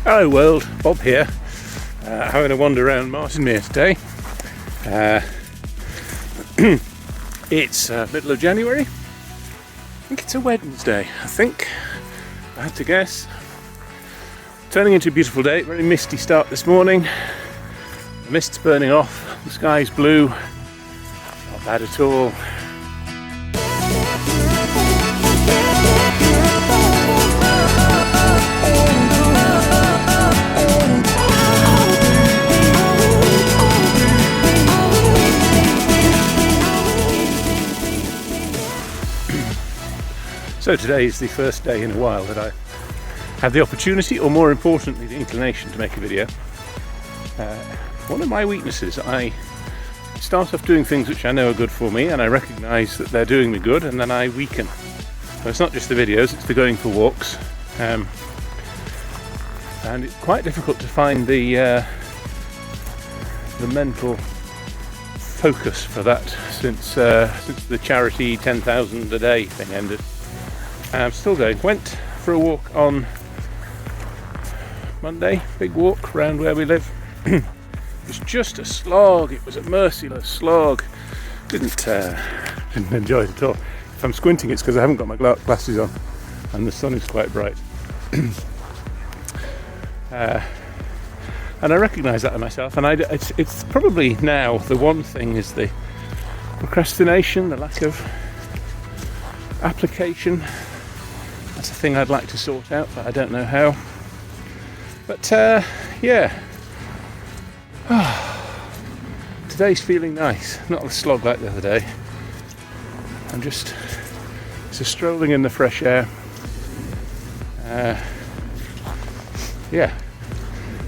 Hello world, Bob here, having a wander around Martinmere today. It's middle of January. I think it's a Wednesday, I had to guess. Turning into a beautiful day, very misty start this morning. The mist's burning off, the sky's blue, not bad at all. So today is the first day in a while that I have the opportunity, or more importantly the inclination, to make a video. One of my weaknesses, I start off doing things which I know are good for me and I recognise that they're doing me good, and then I weaken. So it's not just the videos, it's the going for walks. And it's quite difficult to find the mental focus for that since the charity 10,000 a day thing ended. I'm still going. Went for a walk on Monday, big walk around where we live. It was just a slog, it was a merciless slog. Didn't enjoy it at all. If I'm squinting it's because I haven't got my glasses on and the sun is quite bright. And I recognise that in myself, and it's probably now the one thing is the procrastination, the lack of application. That's a thing I'd like to sort out, but I don't know how. But yeah, today's feeling nice. Not a slog like the other day. I'm just strolling in the fresh air. Yeah,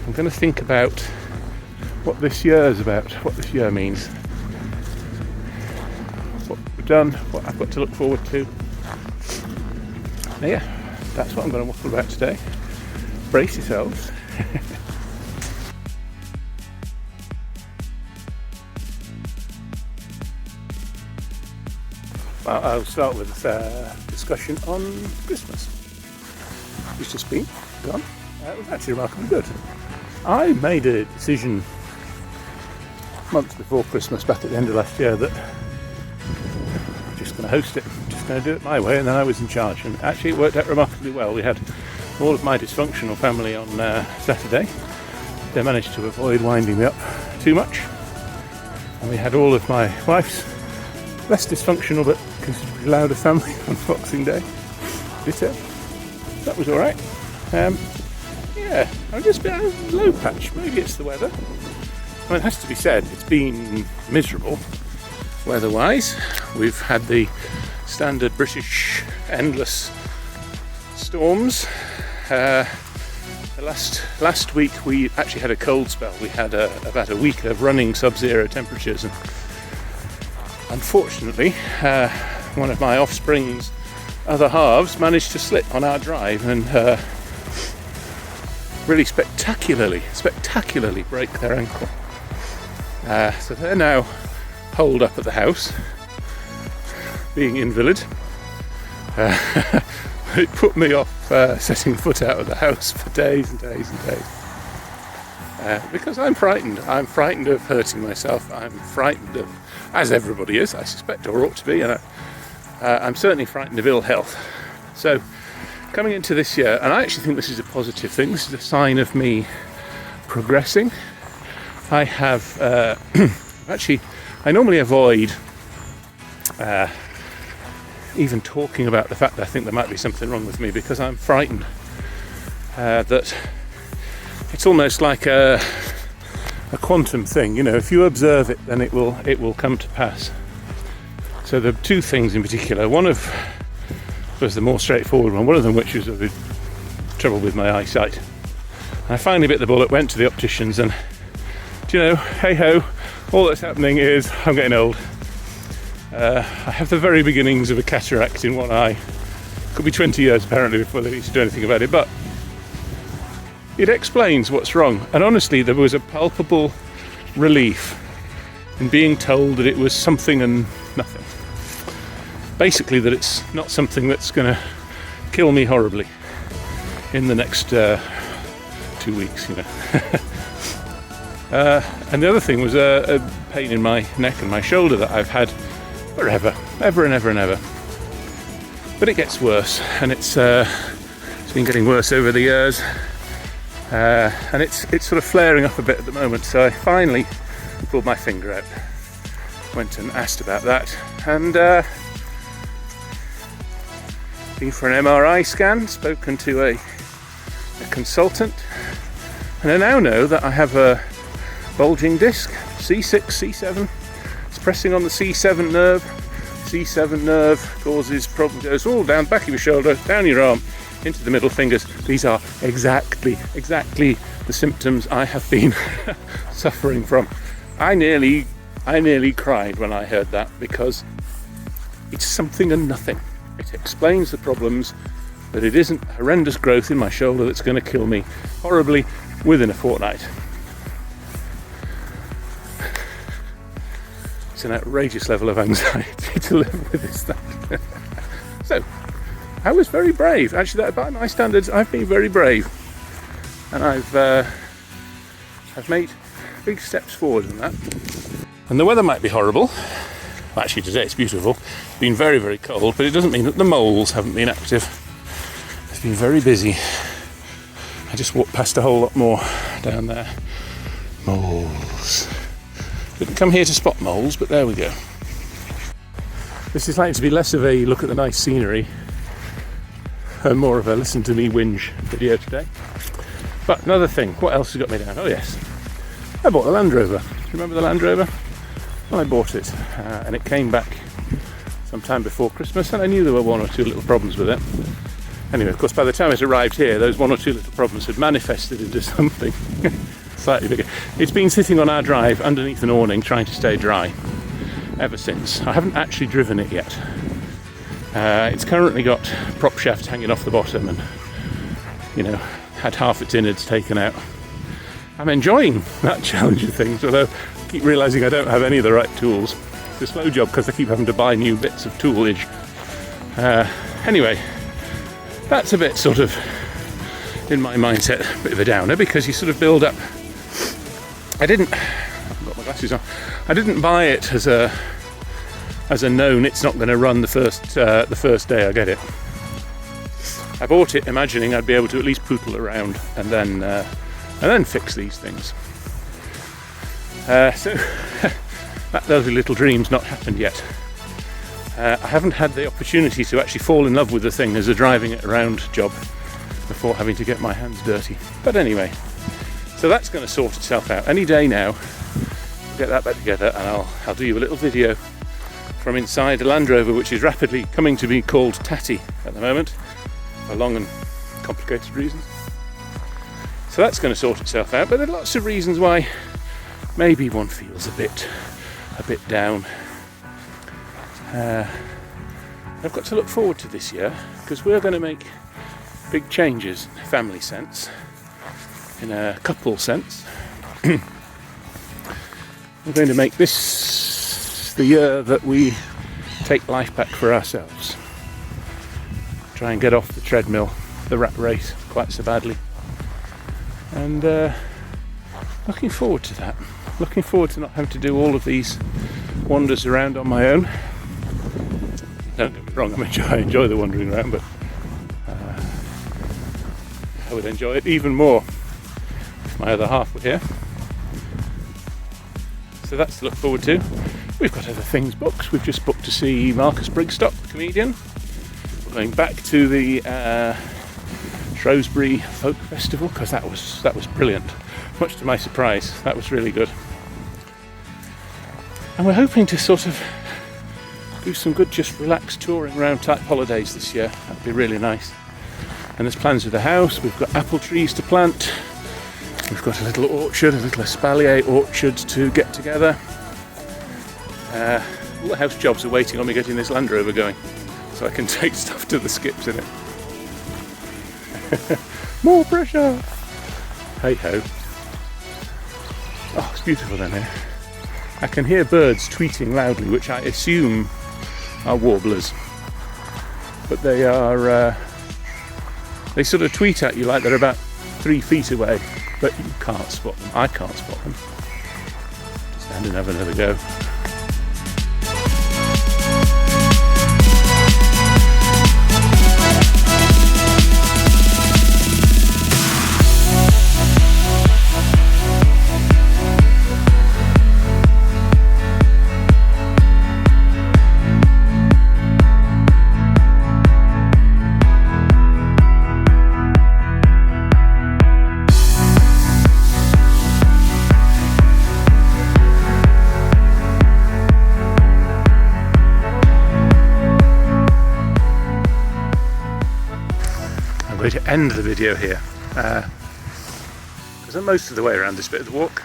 I'm going to think about what this year's about, what this year means, what we've done, what I've got to look forward to. Yeah, that's what I'm going to waffle about today. Brace yourselves. Well, I'll start with a discussion on Christmas. It's just been gone. It was actually remarkably good. I made a decision months before Christmas, back at the end of last year, that I'm just going to host it. Going to do it my way, and then I was in charge, and actually it worked out remarkably well. We had all of my dysfunctional family on Saturday. They managed to avoid winding me up too much, and we had all of my wife's less dysfunctional but considerably louder family on Boxing Day. Ditto. That was alright. Yeah, I'm just a bit low patch. Maybe it's the weather. I mean, it has to be said, it's been miserable weather-wise. We've had the standard British endless storms. Last week we actually had a cold spell. We had about a week of running sub-zero temperatures, and unfortunately one of my offspring's other halves managed to slip on our drive and really spectacularly break their ankle. So they're now holed up at the house, being invalid. It put me off setting foot out of the house for days and days and days. Because I'm frightened. I'm frightened of hurting myself. I'm frightened of, as everybody is, I suspect, or ought to be, and I'm certainly frightened of ill health. So, coming into this year, and I actually think this is a positive thing, this is a sign of me progressing. I have, I normally avoid even talking about the fact that I think there might be something wrong with me, because I'm frightened that it's almost like a quantum thing. You know, if you observe it, then it will come to pass. So the two things in particular, one of was the more straightforward one of them which was the trouble with my eyesight. And I finally bit the bullet, went to the opticians, and do you know, hey ho, all that's happening is I'm getting old. I have the very beginnings of a cataract in one eye. Could be 20 years apparently before they need to do anything about it, but it explains what's wrong. And honestly, there was a palpable relief in being told that it was something and nothing. Basically, that it's not something that's going to kill me horribly in the next 2 2 weeks, you know. And the other thing was a pain in my neck and my shoulder that I've had forever, ever and ever and ever. But it gets worse, and it's been getting worse over the years, and it's sort of flaring up a bit at the moment. So I finally pulled my finger out, went and asked about that, and been for an MRI scan, spoken to a consultant, and I now know that I have a bulging disc, C6, C7. It's pressing on the C7 nerve. C7 nerve causes problems, goes all down the back of your shoulder, down your arm, into the middle fingers. These are exactly the symptoms I have been suffering from. I nearly cried when I heard that, because it's something and nothing. It explains the problems, but it isn't horrendous growth in my shoulder that's going to kill me horribly within a fortnight. It's an outrageous level of anxiety to live with this thing. So, I was very brave. Actually, by my standards, I've been very brave, and I've made big steps forward in that. And the weather might be horrible. Well, actually, today it's beautiful. It's been very, very cold, but it doesn't mean that the moles haven't been active. It's been very busy. I just walked past a whole lot more down there. Moles. Didn't come here to spot moles, but there we go. This is likely to be less of a look at the nice scenery and more of a listen to me whinge video today. But another thing, what else has got me down? Oh yes, I bought the Land Rover. Do you remember the Land Rover? Well, I bought it, and it came back sometime before Christmas, and I knew there were one or two little problems with it. Anyway, of course, by the time it arrived here, those one or two little problems had manifested into something slightly bigger. It's been sitting on our drive underneath an awning trying to stay dry ever since. I haven't actually driven it yet. It's currently got prop shaft hanging off the bottom, and, you know, had half its innards taken out. I'm enjoying that challenge of things, although I keep realising I don't have any of the right tools. It's a slow job because I keep having to buy new bits of toolage. Anyway, that's a bit sort of, in my mindset, a bit of a downer, because you sort of build up. I've got my glasses on. I didn't buy it as a known it's not going to run the first day I get it. I bought it imagining I'd be able to at least poodle around and then fix these things. So that lovely little dream's not happened yet. I haven't had the opportunity to actually fall in love with the thing as a driving it around job before having to get my hands dirty. But anyway, so that's going to sort itself out. Any day now, I'll get that back together, and I'll do you a little video from inside a Land Rover, which is rapidly coming to be called Tatty at the moment, for long and complicated reasons. So that's going to sort itself out, but there are lots of reasons why maybe one feels a bit down. I've got to look forward to this year, because we're going to make big changes in a family sense, in a couple sense. We're going to make this the year that we take life back for ourselves. Try and get off the treadmill, the rat race, quite so badly. And looking forward to that. Looking forward to not having to do all of these wanders around on my own. Don't get me wrong, I enjoy the wandering around, but I would enjoy it even more if my other half were here. So that's to look forward to. We've got other things booked. We've just booked to see Marcus Brigstock, the comedian. We're going back to the Shrewsbury Folk Festival, because that was brilliant. Much to my surprise, that was really good. And we're hoping to sort of do some good, just relaxed touring around type holidays this year. That'd be really nice. And there's plans with the house. We've got apple trees to plant. We've got a little orchard, a little espalier orchard to get together. All the house jobs are waiting on me getting this Land Rover going, so I can take stuff to the skips in it. More pressure! Hey ho. Oh, it's beautiful down here. I can hear birds tweeting loudly, which I assume are warblers. But they are, they sort of tweet at you like they're about 3 feet away, but you can't spot them. I can't spot them. Stand and have another go. I'm going to end the video here because I'm most of the way around this bit of the walk.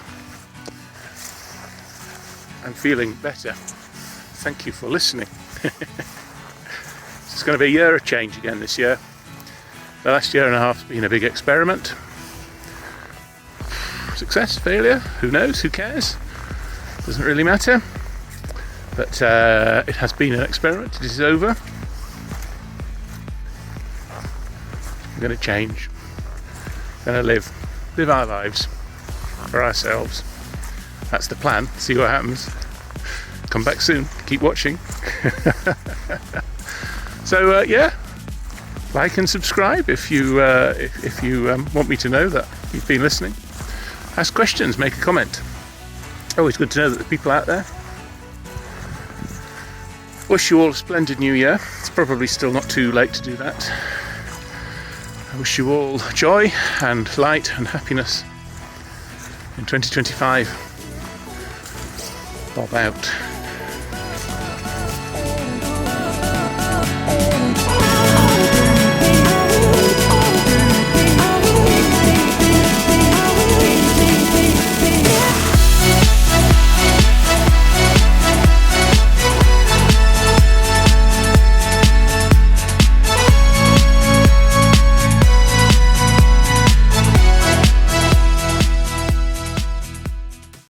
I'm feeling better. Thank you for listening. It's going to be a year of change again this year. The last year and a half has been a big experiment. Success, failure, who knows, who cares? Doesn't really matter. But it has been an experiment. It is over. We're going to change. We're going to live our lives for ourselves. That's the plan. See what happens. Come back soon. Keep watching. So yeah, like and subscribe if you want me to know that you've been listening. Ask questions. Make a comment. Always good to know that there are people out there. Wish you all a splendid new year. It's probably still not too late to do that. I wish you all joy and light and happiness in 2025. Bob out.